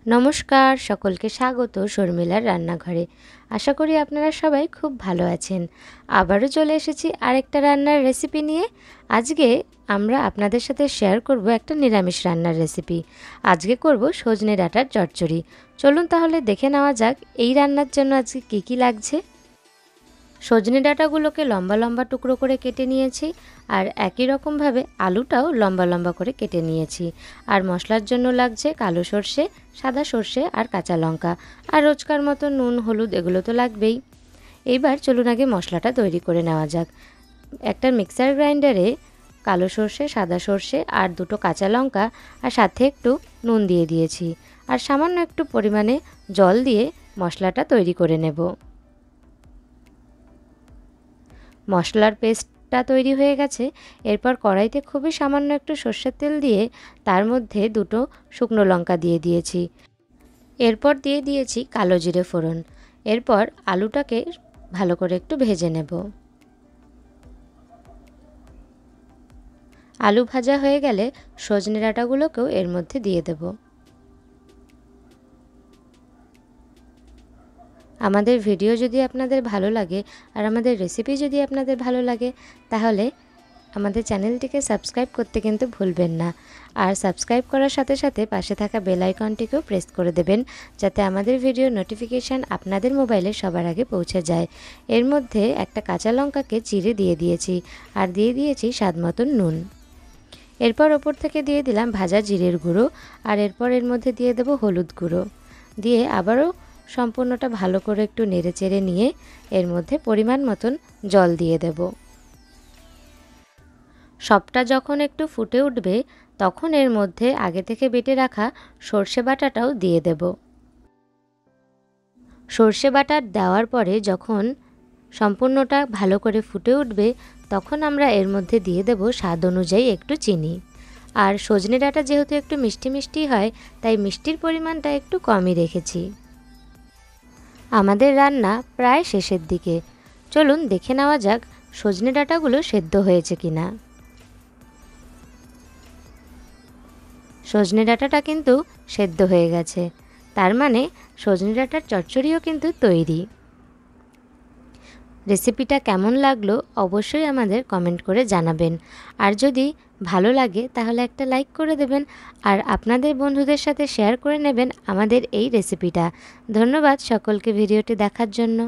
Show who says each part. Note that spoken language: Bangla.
Speaker 1: নমস্কার, সকলকে স্বাগত শর্মিলার রান্নাঘরে। আশা করি আপনারা সবাই খুব ভালো আছেন। আবারও চলে এসেছি আরেকটা রান্নার রেসিপি নিয়ে। আজকে আমরা আপনাদের সাথে শেয়ার করব একটা নিরামিষ রান্নার রেসিপি। আজকে করব সজনে ডাঁটার চচ্চড়ি। চলুন তাহলে দেখে নেওয়া যাক এই রান্নার জন্য আজকে কী কী লাগছে। সজনে ডাঁটাগুলোকে লম্বা লম্বা টুকরো করে কেটে নিয়েছি, আর একই রকমভাবে আলুটাও লম্বা লম্বা করে কেটে নিয়েছি। আর মশলার জন্য লাগছে কালো সর্ষে, সাদা সর্ষে আর কাঁচা লঙ্কা, আর রোজকার মতো নুন হলুদ এগুলো তো লাগবেই। এইবার চলুন আগে মশলাটা তৈরি করে নেওয়া যাক। একটা মিক্সার গ্রাইন্ডারে কালো সর্ষে, সাদা সর্ষে আর দুটো কাঁচা লঙ্কা আর সাথে একটু নুন দিয়ে দিয়েছি, আর সামান্য একটু পরিমাণে জল দিয়ে মশলাটা তৈরি করে নেব। মশলার পেস্টটা তৈরি হয়ে গেছে। এরপর কড়াইতে খুবই সামান্য একটু সর্ষের তেল দিয়ে তার মধ্যে দুটো শুকনো লঙ্কা দিয়ে দিয়েছি। এরপর দিয়ে দিয়েছি কালো জিরে ফোড়ন। এরপর আলুটাকে ভালো করে একটু ভেজে নেব। আলু ভাজা হয়ে গেলে সজনে ডাঁটাগুলোকেও এর মধ্যে দিয়ে দেব। আমাদের ভিডিও যদি আপনাদের ভালো লাগে আর আমাদের রেসিপি যদি আপনাদের ভালো লাগে, তাহলে আমাদের চ্যানেলটিকে সাবস্ক্রাইব করতে কিন্তু ভুলবেন না। আর সাবস্ক্রাইব করার সাথে সাথে পাশে থাকা বেল আইকনটিকেও প্রেস করে দেবেন, যাতে আমাদের ভিডিও নোটিফিকেশান আপনাদের মোবাইলে সবার আগে পৌঁছে যায়। এর মধ্যে একটা কাঁচা লঙ্কাকে চিড়ে দিয়ে দিয়েছি, আর দিয়ে দিয়েছি স্বাদ মতন নুন। এরপর ওপর থেকে দিয়ে দিলাম ভাজা জিরের গুঁড়ো, আর এরপর এর মধ্যে দিয়ে দেব হলুদ গুঁড়ো। দিয়ে আবারও সম্পূর্ণটা ভালো করে একটু নেড়ে চেড়ে নিয়ে এর মধ্যে পরিমাণ মতন জল দিয়ে দেব। সবটা যখন একটু ফুটে উঠবে, তখন এর মধ্যে আগে থেকে বেটে রাখা সর্ষে বাটাটাও দিয়ে দেব। সর্ষে বাটা দেওয়ার পরে যখন সম্পূর্ণটা ভালো করে ফুটে উঠবে, তখন আমরা এর মধ্যে দিয়ে দেব স্বাদ অনুযায়ী একটু চিনি। আর সজনে ডাঁটা যেহেতু একটু মিষ্টি মিষ্টি হয়, তাই মিষ্টির পরিমাণটা একটু কমই রেখেছি। আমাদের রান্না প্রায় শেষের দিকে। চলুন দেখে নেওয়া যাক সজনে ডাঁটাগুলো সেদ্ধ হয়েছে কিনা। সজনে ডাঁটাটা কিন্তু সেদ্ধ হয়ে গেছে, তার মানে সজনে ডাঁটার চচ্চড়িও কিন্তু তৈরি। রেসিপিটা কেমন লাগলো অবশ্যই আমাদের কমেন্ট করে জানাবেন। আর যদি ভালো লাগে তাহলে একটা লাইক করে দেবেন, আর আপনাদের বন্ধুদের সাথে শেয়ার করে নেবেন আমাদের এই রেসিপিটা। ধন্যবাদ সকলকে ভিডিওটি দেখার জন্য।